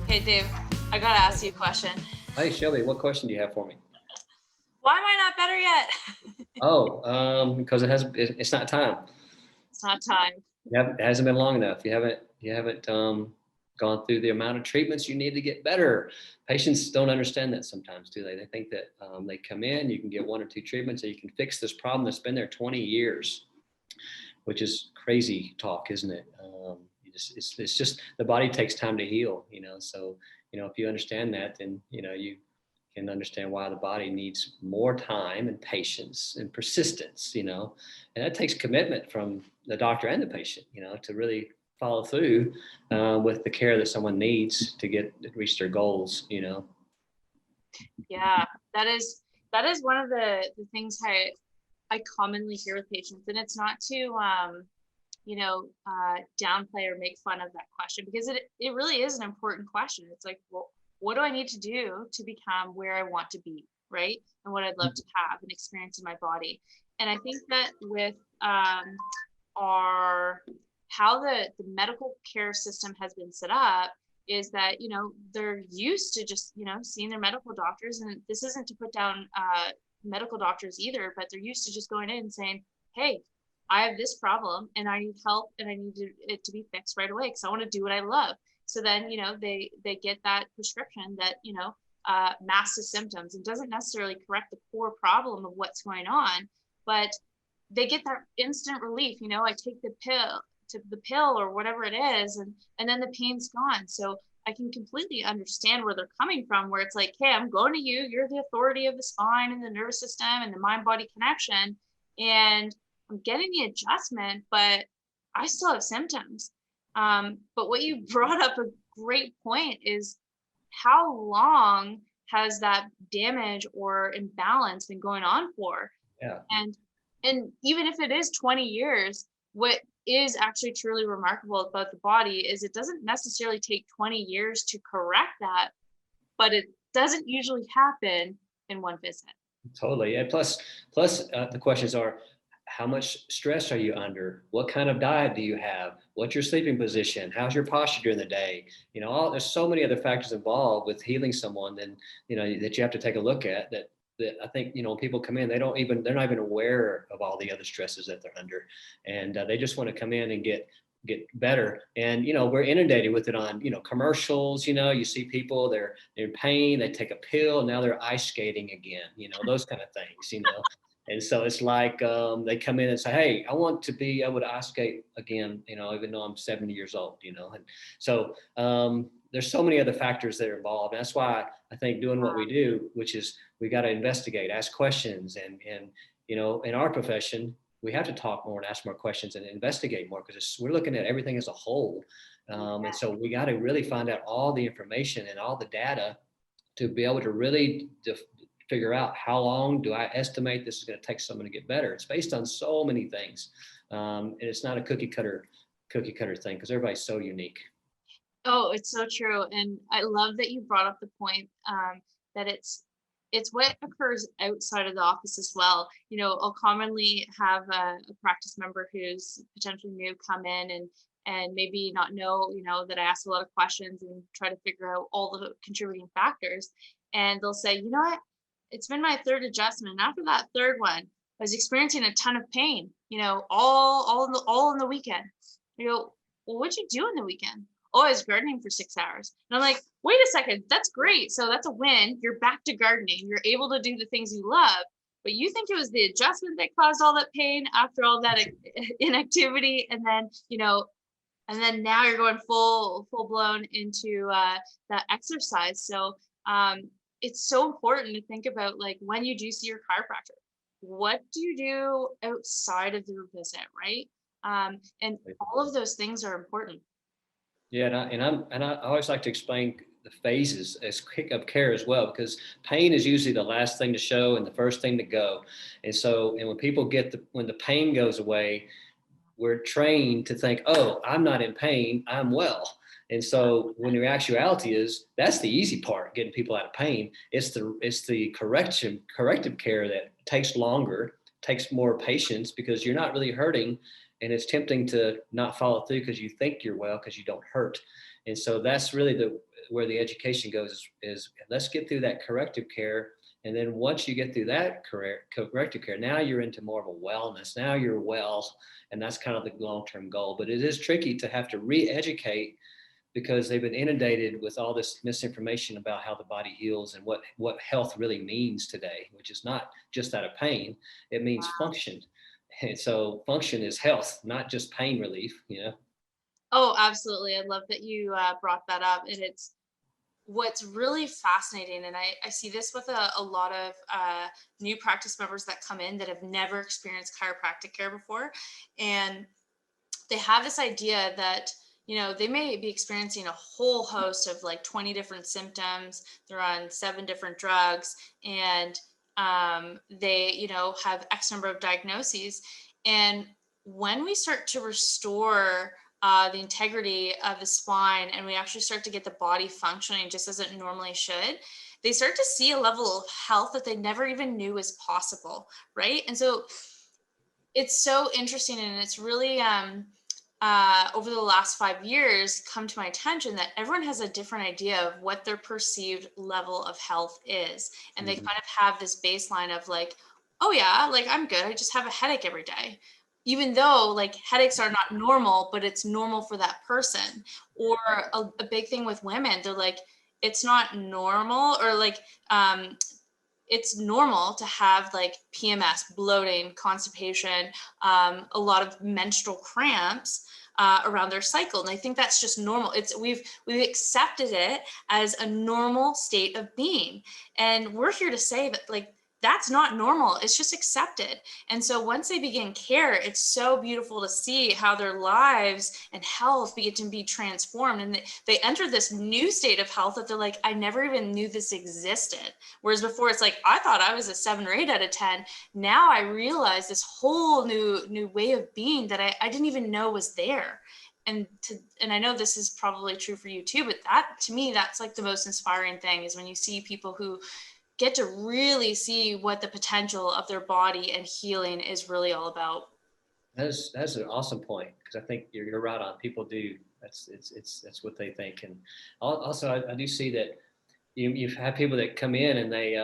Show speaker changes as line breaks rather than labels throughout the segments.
Hey, Dave, I gotta ask you a question.
Hey, Shelby, what question do you have for me?
Why am I not better yet?
Because it's not time.
It's not time.
It hasn't been long enough. You haven't gone through the amount of treatments you need to get better. Patients don't understand that sometimes, do they? They think that they come in, you can get 1 or 2 treatments, and you can fix this problem that's been there 20 years, which is crazy talk, isn't it? It's just the body takes time to heal, So, if you understand that, then, you can understand why the body needs more time and patience and persistence, and that takes commitment from the doctor and the patient, to really follow through with the care that someone needs to reach their goals.
Yeah, that is one of the things I commonly hear with patients, and it's not to downplay or make fun of that question, because it really is an important question. It's like, well, what do I need to do to become where I want to be, right? And what I'd love to have and experience in my body. And I think that with how the medical care system has been set up is that, they're used to just, seeing their medical doctors. And this isn't to put down medical doctors either, but they're used to just going in and saying, hey, I have this problem and I need help and I need it to be fixed right away because I want to do what I love. So then, they get that prescription that, masks the symptoms and doesn't necessarily correct the core problem of what's going on, but they get that instant relief. I take the pill or whatever it is, and then the pain's gone. So I can completely understand where they're coming from, where it's like, hey, I'm going to you. You're the authority of the spine and the nervous system and the mind-body connection. And I'm getting the adjustment, but I still have symptoms. But what you brought up a great point is, how long has that damage or imbalance been going on for?
Yeah.
And even if it is 20 years, what is actually truly remarkable about the body is it doesn't necessarily take 20 years to correct that, but it doesn't usually happen in one visit.
Totally. Yeah. Plus, the questions are, how much stress are you under? What kind of diet do you have? What's your sleeping position? How's your posture during the day? There's so many other factors involved with healing someone, and that you have to take a look at. That I think when people come in, they're not even aware of all the other stresses that they're under, and they just want to come in and get better. And we're inundated with it on commercials. You see people, they're in pain, they take a pill, and now they're ice skating again. Those kind of things. And so it's like they come in and say, hey, I want to be able to ice skate again, even though I'm 70 years old, And so there's so many other factors that are involved. And that's why I think doing what we do, which is we got to investigate, ask questions. And in our profession, we have to talk more and ask more questions and investigate more, because we're looking at everything as a whole. And so we got to really find out all the information and all the data to be able to really figure out how long do I estimate this is going to take someone to get better. It's based on so many things, and it's not a cookie cutter thing, because everybody's so unique.
Oh, it's so true. And I love that you brought up the point that it's what occurs outside of the office as well. I'll commonly have a practice member who's potentially new come in and maybe not know, that I ask a lot of questions and try to figure out all the contributing factors. And they'll say, you know what? It's been my 3rd adjustment. And after that 3rd one, I was experiencing a ton of pain, all in the weekend. Well, what'd you do in the weekend? Oh, I was gardening for 6 hours. And I'm like, wait a second, that's great. So that's a win. You're back to gardening. You're able to do the things you love. But you think it was the adjustment that caused all that pain after all that inactivity. And then, now you're going full blown into that exercise. So it's so important to think about, like, when you do see your chiropractor, what do you do outside of your visit, right? And all of those things are important.
Yeah, and I always like to explain the phases of care as well, because pain is usually the last thing to show and the first thing to go. And when people when the pain goes away, we're trained to think, oh, I'm not in pain, I'm well. And so when the actuality is, that's the easy part, getting people out of pain. It's the corrective care that takes longer, takes more patience, because you're not really hurting. and it's tempting to not follow through because you think you're well because you don't hurt. And so that's really where the education goes is let's get through that corrective care. And then once you get through that corrective care, now you're into more of a wellness. Now you're well, and that's kind of the long-term goal. But it is tricky to have to re-educate because they've been inundated with all this misinformation about how the body heals and what health really means today, which is not just out of pain, it means function. And so function is health, not just pain relief, you know?
Oh, absolutely. I love that you brought that up. And it's what's really fascinating. And I see this with a lot of new practice members that come in that have never experienced chiropractic care before. And they have this idea that, they may be experiencing a whole host of like 20 different symptoms. They're on 7 different drugs, and they, have X number of diagnoses. And when we start to restore the integrity of the spine, and we actually start to get the body functioning just as it normally should, they start to see a level of health that they never even knew was possible, right? And so it's so interesting, and it's really over the last 5 years come to my attention that everyone has a different idea of what their perceived level of health is, and they
Mhm.
kind of have this baseline of like, oh yeah, like I'm good, I just have a headache every day, even though like headaches are not normal, but it's normal for that person. Or a big thing with women, they're like, it's not normal, or like it's normal to have like PMS, bloating, constipation, a lot of menstrual cramps around their cycle. And I think that's just normal. We've accepted it as a normal state of being. And we're here to say that like that's not normal. It's just accepted. And so once they begin care, it's so beautiful to see how their lives and health begin to be transformed. And they enter this new state of health that they're like, I never even knew this existed. Whereas before it's like, I thought I was a 7 or 8 out of 10. Now I realize this whole new way of being that I didn't even know was there. And I know this is probably true for you too, but that to me, that's like the most inspiring thing, is when you see people who get to really see what the potential of their body and healing is really all about.
That's an awesome point, because I think you're right on. People do that's what they think. And also I do see that you've had people that come in and they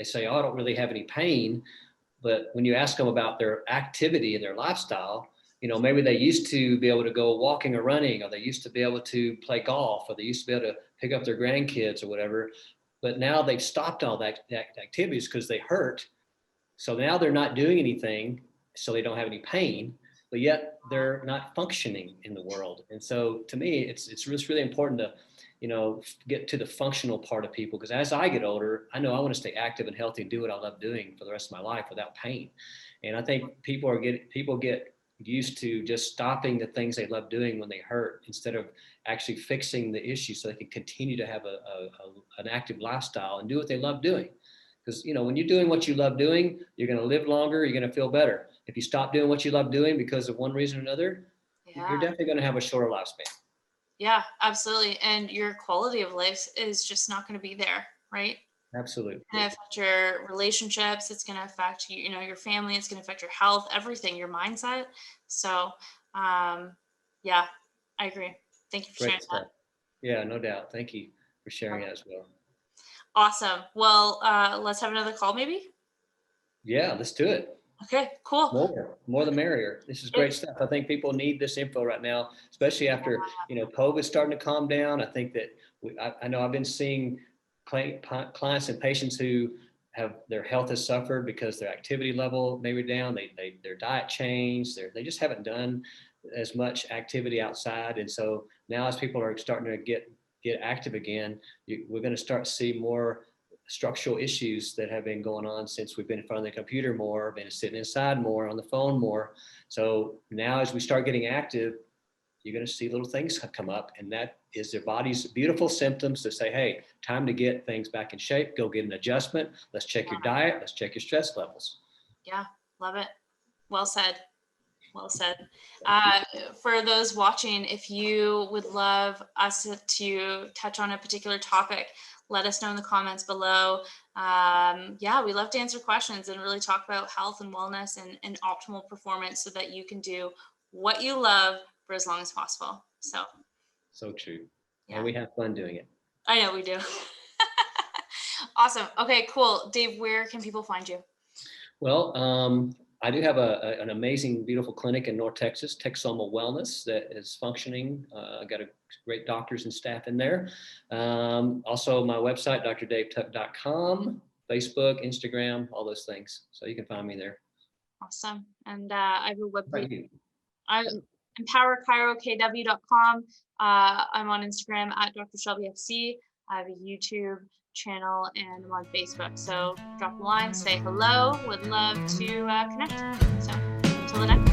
say, oh, I don't really have any pain. But when you ask them about their activity and their lifestyle, maybe they used to be able to go walking or running, or they used to be able to play golf, or they used to be able to pick up their grandkids or whatever. But now they've stopped all that activities because they hurt. So now they're not doing anything, so they don't have any pain, but yet they're not functioning in the world. And so to me, it's really important to, get to the functional part of people, because as I get older, I know I want to stay active and healthy and do what I love doing for the rest of my life without pain. And I think people get used to just stopping the things they love doing when they hurt, instead of actually fixing the issue so they can continue to have an active lifestyle and do what they love doing. Because, when you're doing what you love doing, you're going to live longer, you're going to feel better. If you stop doing what you love doing because of one reason or another, you're
Yeah.
definitely going to have a shorter lifespan.
Yeah, absolutely. And your quality of life is just not going to be there, right?
Absolutely.
It's going to affect your relationships. It's going to affect your family. It's going to affect your health, everything, your mindset. So, yeah, I agree. Thank you for sharing
Great
that.
stuff. Yeah, no doubt. Thank you for sharing that as well.
Awesome. Well, let's have another call maybe.
Yeah, let's do it.
Okay, cool.
More the merrier. This is great stuff. I think people need this info right now, especially after, COVID's starting to calm down. I think that I know I've been seeing clients and patients who have their health has suffered because their activity level maybe down. Their diet changed. They just haven't done as much activity outside. And so now as people are starting to get active again, we're going to start to see more structural issues that have been going on since we've been in front of the computer more, been sitting inside more, on the phone more. So now as we start getting active, you're going to see little things come up, and that is their body's beautiful symptoms to say, hey, time to get things back in shape, go get an adjustment. Let's check your diet. Let's check your stress levels.
Yeah, love it. Well said. Well said. For those watching, if you would love us to touch on a particular topic, let us know in the comments below. Yeah, we love to answer questions and really talk about health and wellness and optimal performance so that you can do what you love for as long as possible.
So true.
Yeah.
And we have fun doing it.
I know we do. Awesome. Okay, cool. Dave, where can people find you?
Well, I do have an amazing, beautiful clinic in North Texas, Texoma Wellness, that is functioning. I got a great doctors and staff in there. Also, my website, drdavetuck.com, Facebook, Instagram, all those things. So you can find me there.
Awesome. And I have a
Thank
webpage.
you.
I'm empowerchirokw.com. I'm on Instagram at Dr. Shelby FC. I have a YouTube channel and I'm on Facebook. So drop a line, say hello. Would love to connect. So until the next.